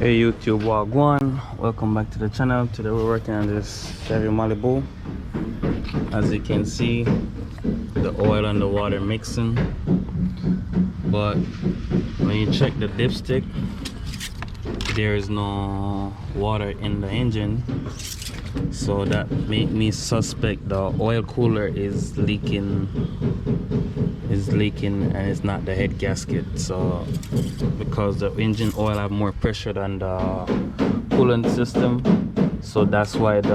Hey YouTube, Wagwan, welcome back to the channel. Today we're working on this Chevy Malibu. As you can see, the oil and the water mixing, but when you check the dipstick, there is no water in the engine, so that made me suspect the oil cooler is leaking and it's not the head gasket. So because the engine oil have more pressure than the coolant system, so that's why the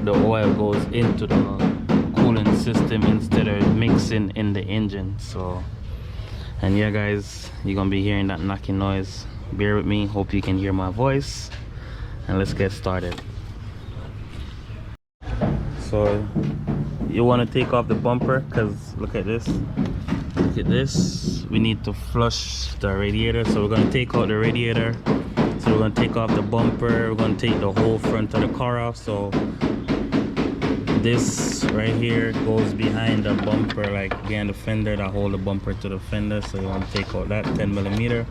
oil goes into the coolant system instead of mixing in the engine. So, and yeah guys, you're gonna be hearing that knocking noise. Bear with me, hope you can hear my voice, and let's get started. So you want to take off the bumper, because look at this, we need to flush the radiator. So we're going to take out the radiator, so we're going to take off the bumper, we're going to take the whole front of the car off. So this right here goes behind the bumper, like behind the fender, that hold the bumper to the fender. So you want to take out that 10mm,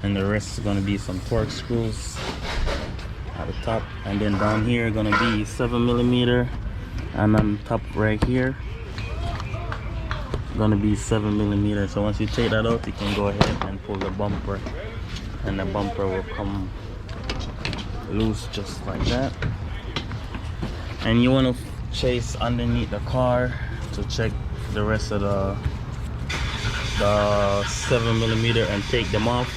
and the rest is going to be some Torx screws at the top, and then down here going to be 7mm, and on top right here gonna be 7mm. So once you take that out, you can go ahead and pull the bumper, and the bumper will come loose just like that. And you want to chase underneath the car to check the rest of the 7mm and take them off,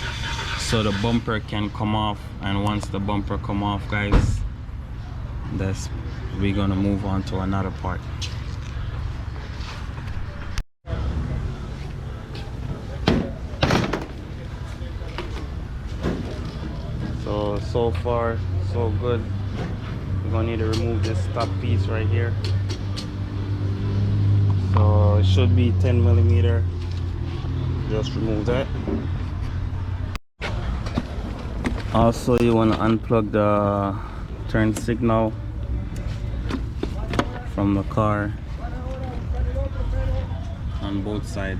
so the bumper can come off. And once the bumper come off, guys, we're gonna move on to another part. So far so good. We're gonna need to remove this top piece right here. So it should be 10mm. Just remove that. Also, you want to unplug the turn signal from the car on both sides.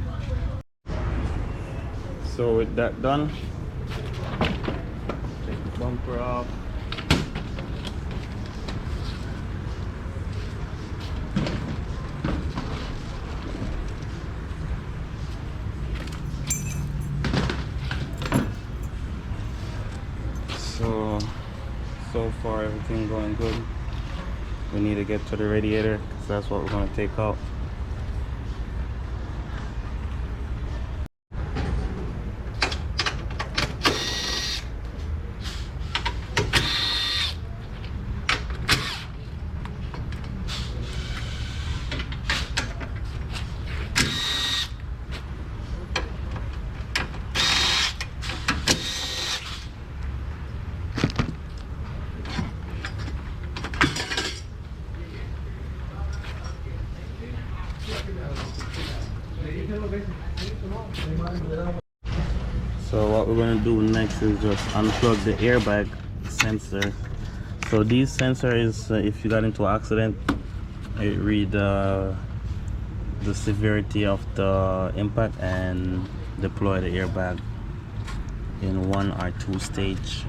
So with that done, take the bumper off. So far everything going good. We need to get to the radiator, because that's what we're going to take out. So what we're going to do next is just unplug the airbag sensor. So these sensors, if you got into an accident, it read the severity of the impact and deploy the airbag in 1 or 2 stage.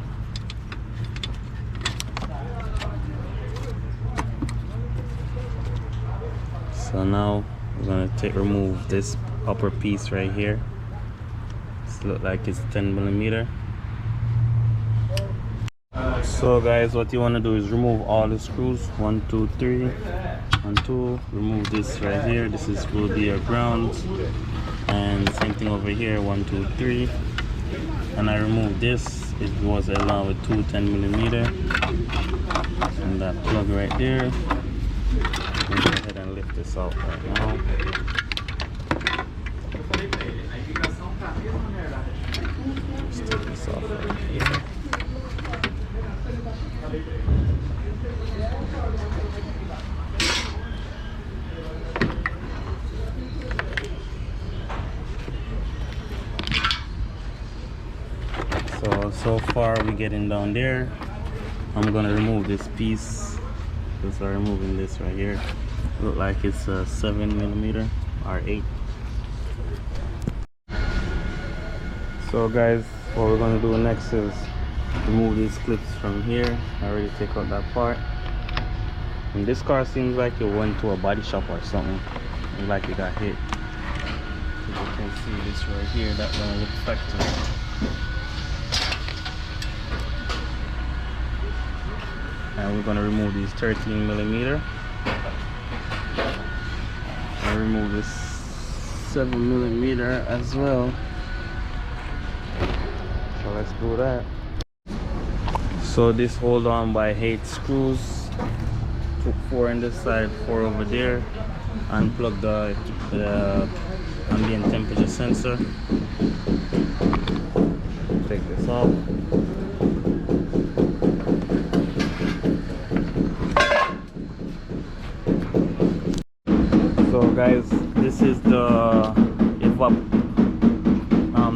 So now we're going to remove this upper piece right here. This look like it's 10mm. So guys, what you want to do is remove all the screws. 1 2 3 1 2. Remove this right here. This will be your ground, and same thing over here. 1 2 3. And I removed this. It was along with 2 10mm, and that plug right there. Go ahead and lift this out right now. Just take this off right here. So far we're getting down there. I'm gonna remove this piece. Just removing this right here. Look like it's a 7mm or 8. So guys, what we're gonna do next is remove these clips from here. I already take out that part. And this car seems like it went to a body shop or something. It's like it got hit. You can see this right here, that one looks factory. And we're gonna remove these 13mm. And remove this 7mm as well. So let's do that. So this hold on by 8 screws. Took 4 on this side, 4 over there. Unplug the ambient temperature sensor. Take this off. So guys, this is the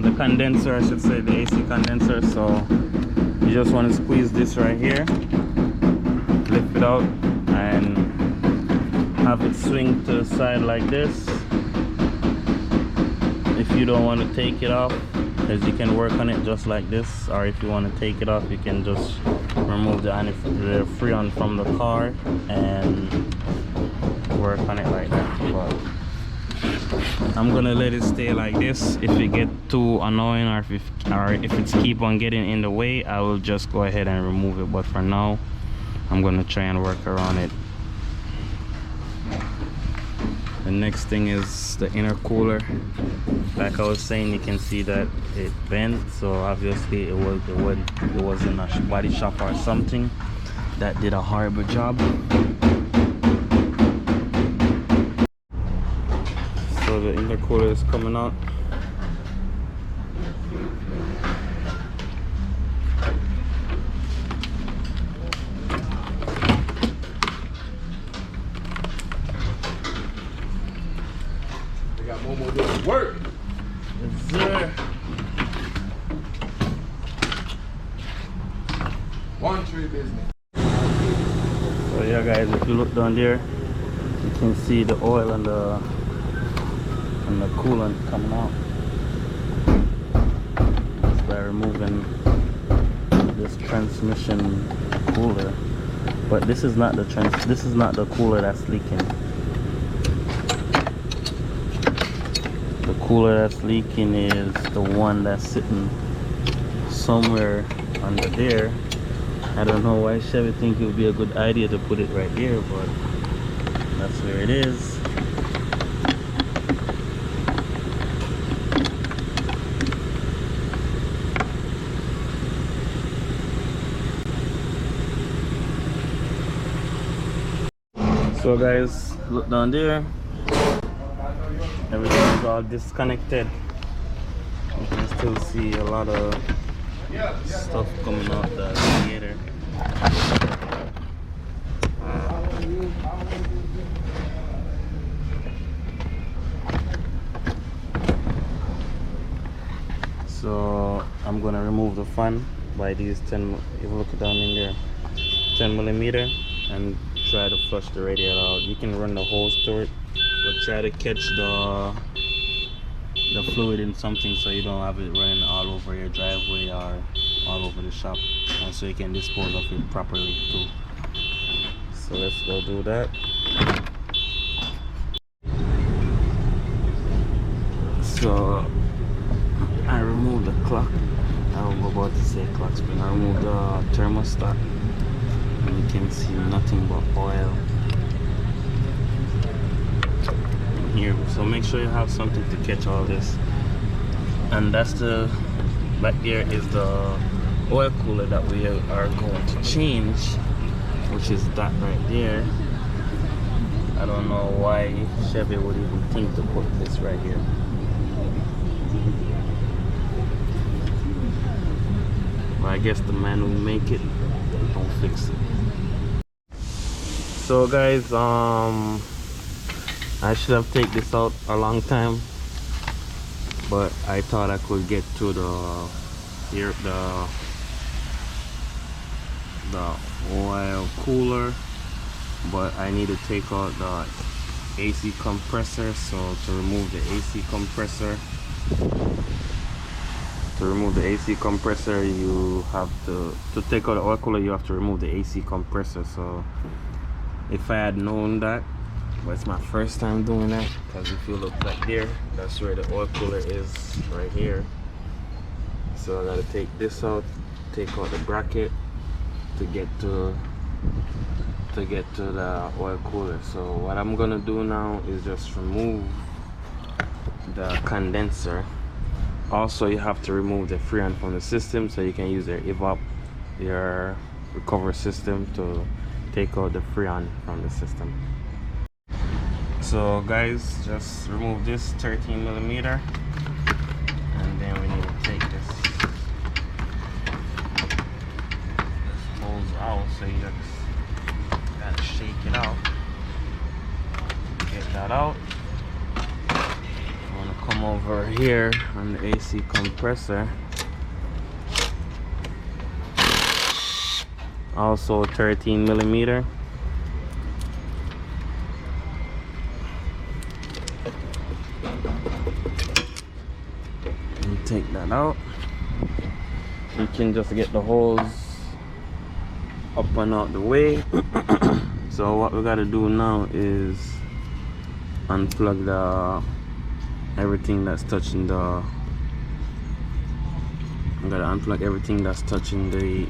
the condenser, I should say, the AC condenser. So you just want to squeeze this right here, lift it out, and have it swing to the side like this. If you don't want to take it off, because you can work on it just like this, or if you want to take it off, you can just remove the freon from the car and work on it like that. But I'm gonna let it stay like this. If it get too annoying, or if it's keep on getting in the way, I will just go ahead and remove it. But for now, I'm gonna try and work around it. The next thing is the intercooler. Like I was saying, you can see that it bent, so obviously it was in a body shop or something that did a horrible job. So the intercooler is coming out. They got Momo doing work. Yes, sir. One tree business. So yeah guys, if you look down there, you can see the oil and the coolant coming out. Just by removing this transmission cooler. But this is not the cooler that's leaking. The cooler that's leaking is the one that's sitting somewhere under there. I don't know why Chevy think it would be a good idea to put it right here, but that's where it is. So guys, look down there. Everything is all disconnected. You can still see a lot of stuff coming out the radiator. So I'm gonna remove the fan by these 10. If you look down in there, 10mm, and try to flush the radiator out. You can run the hose through it, but try to catch the fluid in something so you don't have it running all over your driveway or all over the shop, and so you can dispose of it properly too. So let's go do that. So I removed the clock. I was about to say clock spring. I removed the thermostat, and you can see nothing but oil in here. So make sure you have something to catch all this. And that's the back there is the oil cooler that we are going to change, which is that right there. I don't know why Chevy would even think to put this right here. But I guess the man who make it don't fix it. So guys, I should have taken this out a long time, but I thought I could get to the oil cooler, but I need to take out the AC compressor. So to remove the AC compressor, to remove the AC compressor, you have to take out the oil cooler, you have to remove the AC compressor. So if I had known that, but it's my first time doing that, because if you look back there, that's where the oil cooler is, right here. So I gotta take this out, take out the bracket to get to the oil cooler. So what I'm gonna do now is just remove the condenser. Also, you have to remove the freon from the system, so you can use your recovery system to take out the freon from the system. So guys, just remove this 13mm, and then we need to take this hose out. So you just gotta shake it out, get that out. I'm gonna come over here on the AC compressor, also 13mm. And take that out. You can just get the hose up and out the way. So what we gotta do now is unplug everything that's touching I'm gonna unplug everything that's touching the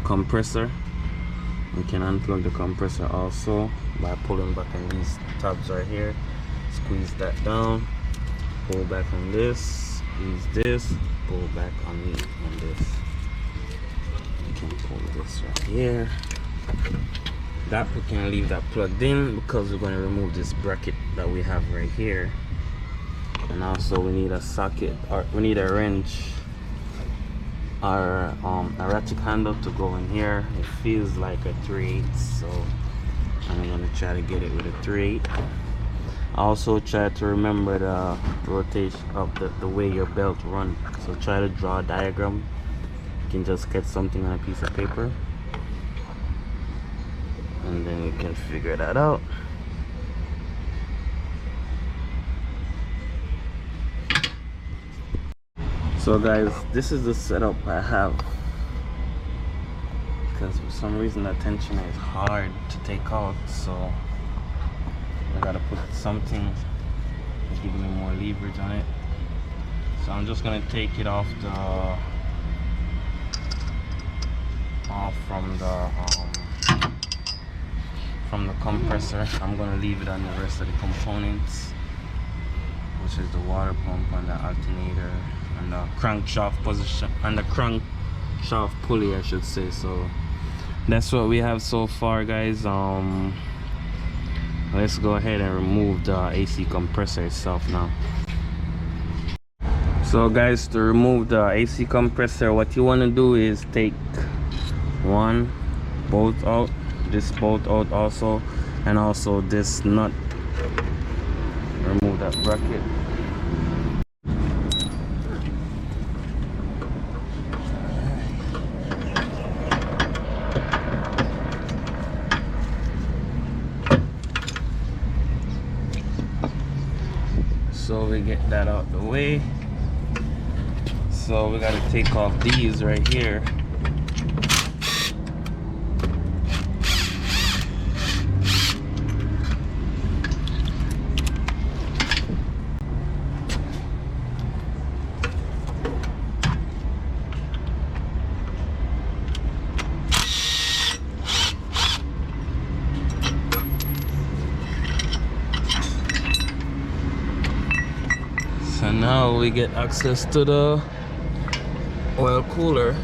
compressor. We can unplug the compressor also by pulling back on these tabs right here. Squeeze that down, pull back on this, squeeze this, pull back on this. You can pull this right here. That we can leave that plugged in because we're going to remove this bracket that we have right here. And also we need a socket, or we need a wrench or a ratchet handle to go in here. It feels like a 3/8, so I'm going to try to get it with a 3/8. Also try to remember the rotation of the way your belt runs. So try to draw a diagram. You can just sketch something on a piece of paper, and then you can figure that out. So guys, this is the setup I have, because for some reason the tensioner is hard to take out, so I gotta put something to give me more leverage on it. So I'm just gonna take it off from the compressor. I'm gonna leave it on the rest of the components, which is the water pump and the alternator and the crankshaft position and the crankshaft pulley, I should say. So that's what we have so far, guys. Let's go ahead and remove the AC compressor itself now. So guys, to remove the AC compressor, what you want to do is take one bolt out, this bolt out also, and also this nut. Remove that bracket. So we get that out the way. So we got to take off these right here. So now we get access to the oil cooler.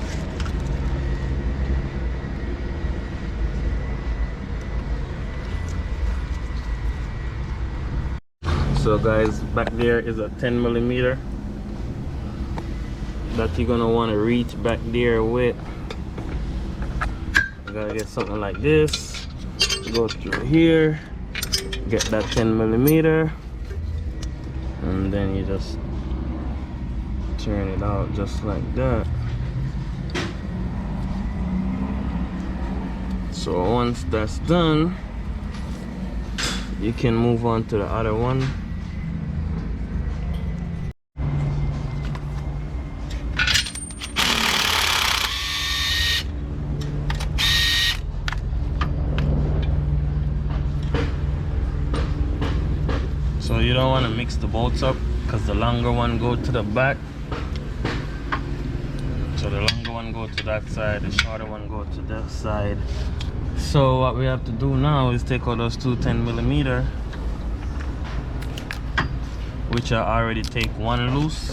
So guys, back there is a 10mm that you're gonna want to reach back there with. You gotta get something like this, go through here, get that 10mm, and then you just turn it out just like that. So once that's done, you can move on to the other one. don't want to mix the bolts up because the longer one go to the back. So the longer one go to that side, the shorter one go to that side. So what we have to do now is take out those two 10mm, which I already take one loose.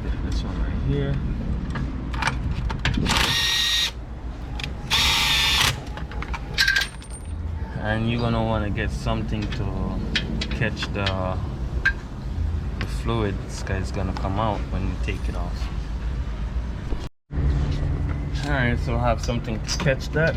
Get this one right here. And you're gonna want to get something to catch the fluid that's gonna come out when you take it off. Alright, so I have something to catch that.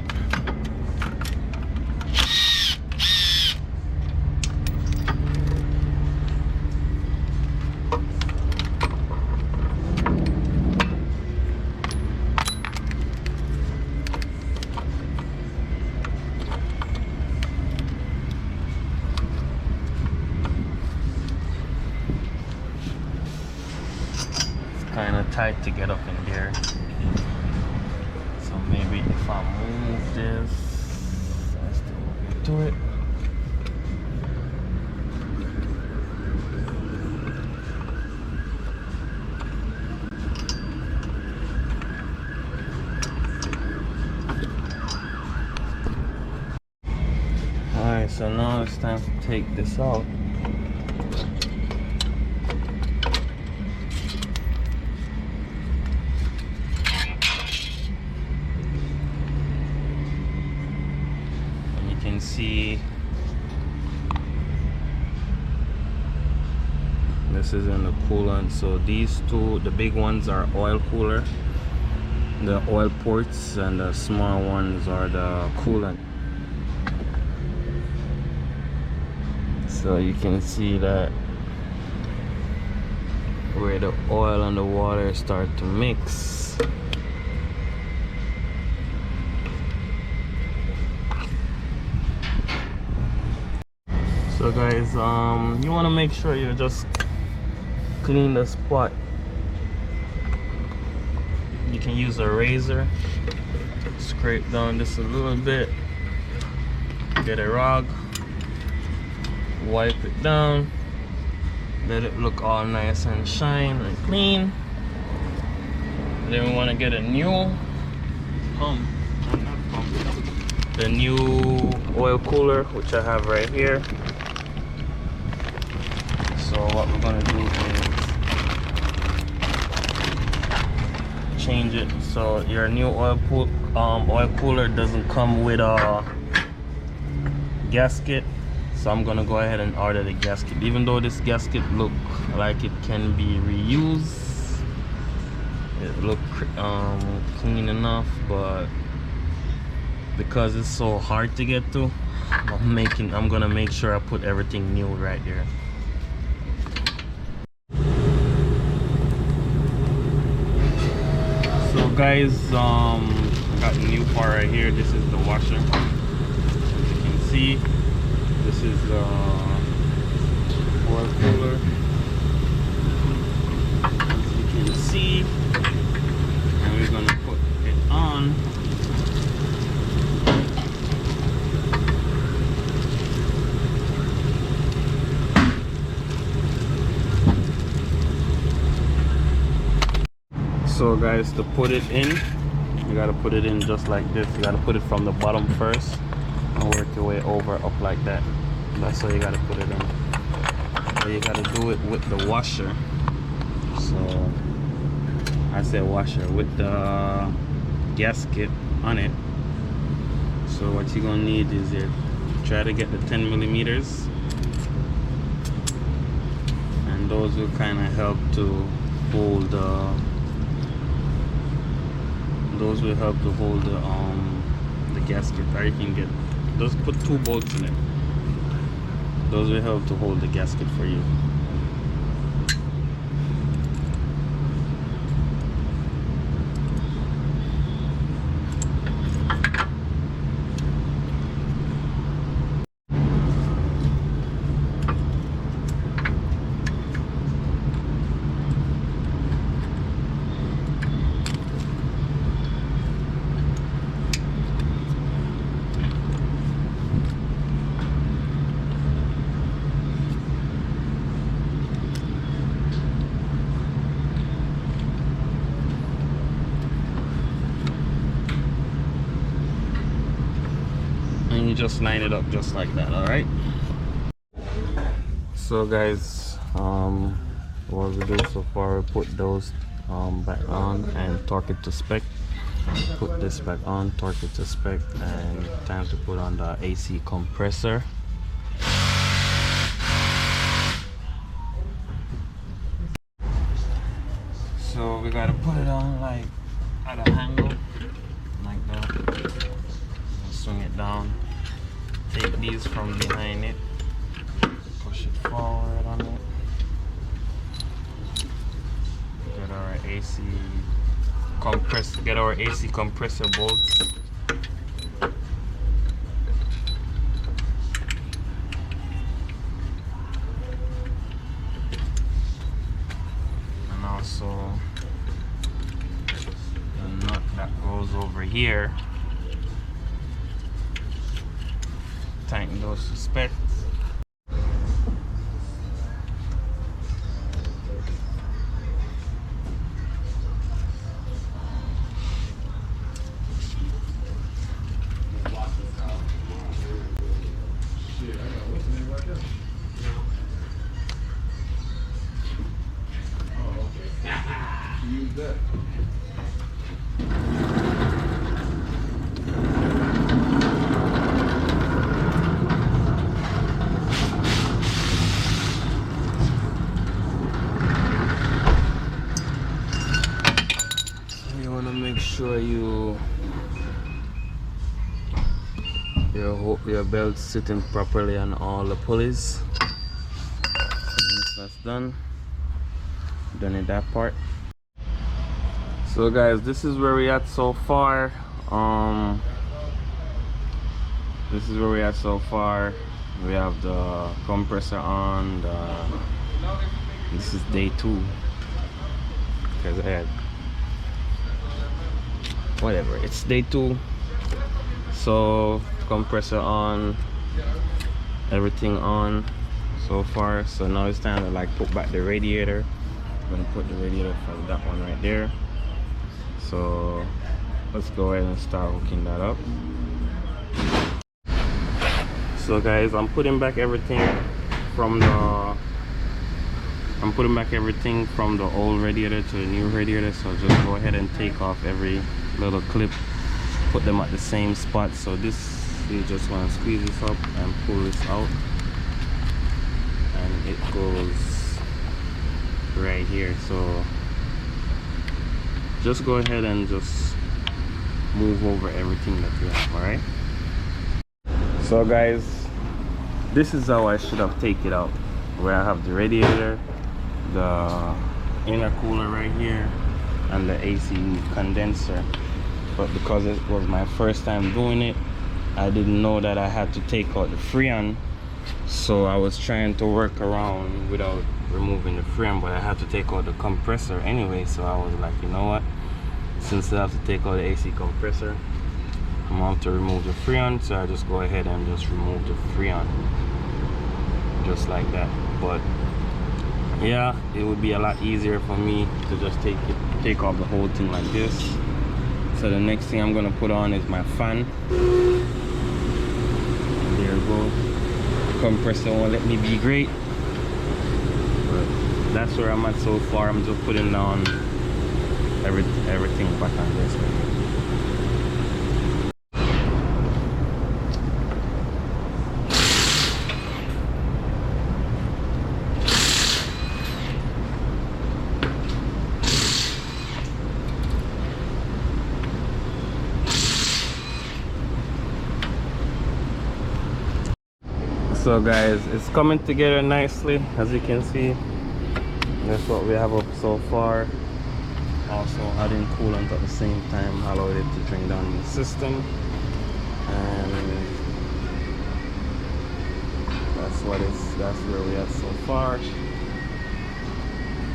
Kind of tight to get up in there, so maybe if I move this, I still get to it. Alright, so now it's time to take this out. See, this is in the coolant. So these two, the big ones are oil cooler, the oil ports, and the small ones are the coolant. So you can see that where the oil and the water start to mix. So guys, you want to make sure you just clean the spot. You can use a razor, scrape down this a little bit, get a rag, wipe it down, let it look all nice and shine and clean. And then we want to get a new pump, the new oil cooler, which I have right here. So what we're gonna do is change it. So your new oil cooler doesn't come with a gasket. So I'm gonna go ahead and order the gasket. Even though this gasket look like it can be reused, it look clean enough, but because it's so hard to get to, I'm gonna make sure I put everything new right there. So guys, I got the new part right here. This is the washer. As you can see, this is the oil cooler. As you can see, and we're gonna put it on. So guys, to put it in, you gotta put it in just like this. You gotta put it from the bottom first and work your way over up like that. That's how you gotta put it in. So you gotta do it with the washer. So I said washer, with the gasket on it. So what you're gonna need is try to get the 10mm, and those will kind of help to hold the gasket. Or you can get, just put 2 bolts in it. Those will help to hold the gasket for you. just line it up just like that. All right. So guys, what we do so far, we put those back on and torque it to spec. Put this back on, torque it to spec, and time to put on the AC compressor. So we gotta put it on like at an angle, like that. Swing it down. Take these from behind it. Push it forward on it. Get our AC compressor. Get our AC compressor bolts. And also the nut that goes over here. Tighten those suspects. Use that. You want to make sure your belt's sitting properly on all the pulleys. Once that's done in that part. So guys, this is where we at so far. This is where we at so far. We have the compressor on. This is day 2 because I had whatever. It's day 2. So compressor on, everything on so far. So now it's time to like put back the radiator. I'm gonna put the radiator from that one right there. So let's go ahead and start hooking that up. So guys, I'm putting back everything from the old radiator to the new radiator. So just go ahead and take off every little clip, put them at the same spot. So this, you just want to squeeze this up and pull this out, and it goes right here. So just go ahead and just move over everything that you have. All right. So guys, this is how I should have taken it out, where I have the radiator, the intercooler right here, and the AC condenser. But because it was my first time doing it, I didn't know that I had to take out the Freon. So I was trying to work around without removing the Freon, but I had to take out the compressor anyway. So I was like, you know what, since I have to take out the AC compressor, I'm going to have to remove the Freon. So I just go ahead and just remove the Freon, just like that. But yeah, it would be a lot easier for me to just take off the whole thing like this. So the next thing I'm gonna put on is my fan. There we go. Compressor won't let me be great, but that's where I'm at so far. I'm just putting on everything back on this way. So guys, it's coming together nicely, as you can see. That's what we have up so far. Also adding coolant at the same time allowed it to drain down the system, and that's where we are so far.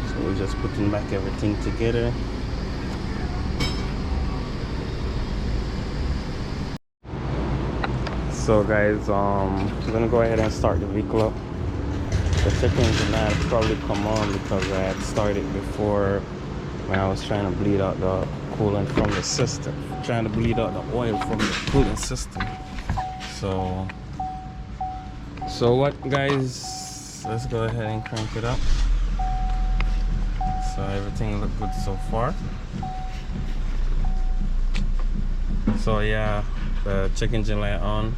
So we're just putting back everything together. So guys, I'm gonna go ahead and start the vehicle up. The check engine light probably come on because I had started before when I was trying to bleed out the coolant from the system, trying to bleed out the oil from the cooling system. So what, guys, let's go ahead and crank it up. So everything look good so far. So yeah, the check engine light on,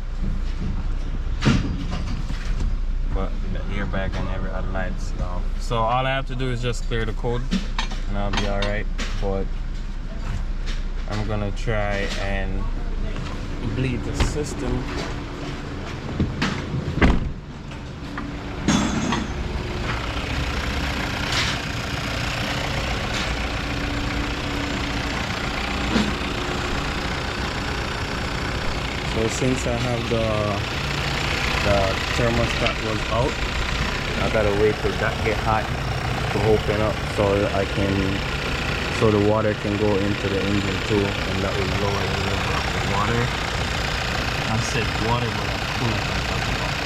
but the airbag and every other lights off. So all I have to do is just clear the code and I'll be alright. But I'm gonna try and bleed the system. So since I have the thermostat was out, I gotta wait till that get hot to open up so the water can go into the engine too, and that will lower the level of the water. I said water, but I'm coolant I'm talking about.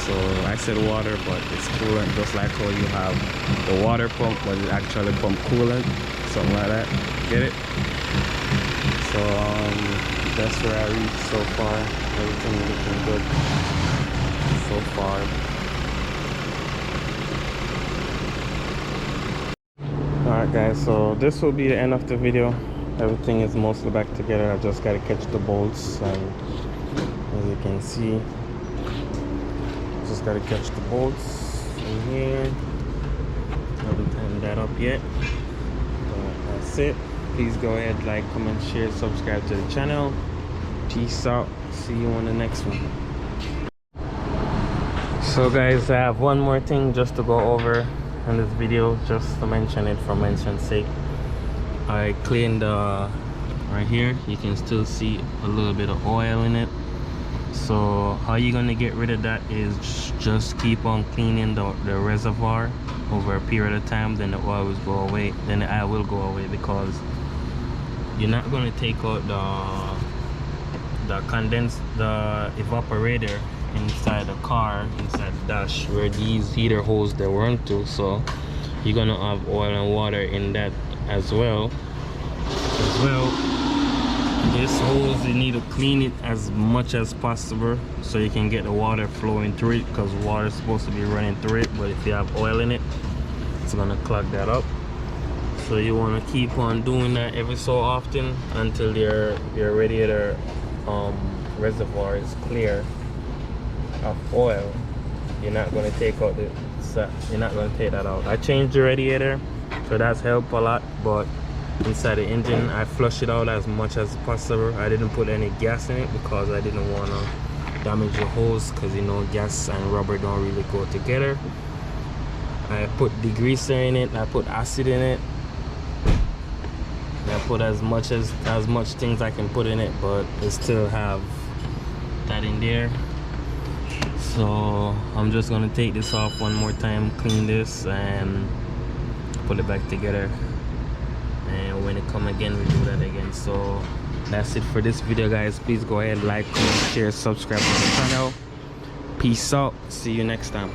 So I said water, but it's coolant, just like how you have the water pump, but it actually pump coolant, something like that. Get it? So that's where I reached so far. Everything looking good so far. Alright guys, so this will be the end of the video. Everything is mostly back together. I just gotta catch the bolts, and as you can see, just gotta catch the bolts in here. Haven't tightened that up yet, but that's it. Please go ahead, like, comment, share, subscribe to the channel. Peace out. See you on the next one. So guys, I have one more thing just to go over in this video, just to mention it for mention's sake. I cleaned right here. You can still see a little bit of oil in it. So how you're gonna get rid of that is just keep on cleaning the reservoir over a period of time. Then the oil will go away. Then the oil will go away, because you're not going to take out the evaporator inside the car, inside the dash, where these heater holes they run to. So you're gonna have oil and water in that as well. This hose, you need to clean it as much as possible so you can get the water flowing through it, because water is supposed to be running through it, but if you have oil in it, it's gonna clog that up. So you want to keep on doing that every so often until your radiator reservoir is clear of oil. You're not going to take out you're not going to take that out. I changed the radiator, so that's helped a lot, but inside the engine I flush it out as much as possible. I didn't put any gas in it because I didn't want to damage the hose, because you know gas and rubber don't really go together. I put degreaser in it, I put acid in it, I put as much things I can put in it, but it still have that in there. So I'm just gonna take this off one more time, clean this, and put it back together, and when it come again, we do that again. So that's it for this video, guys. Please go ahead, like, comment, share, subscribe to the channel. Peace out. See you next time.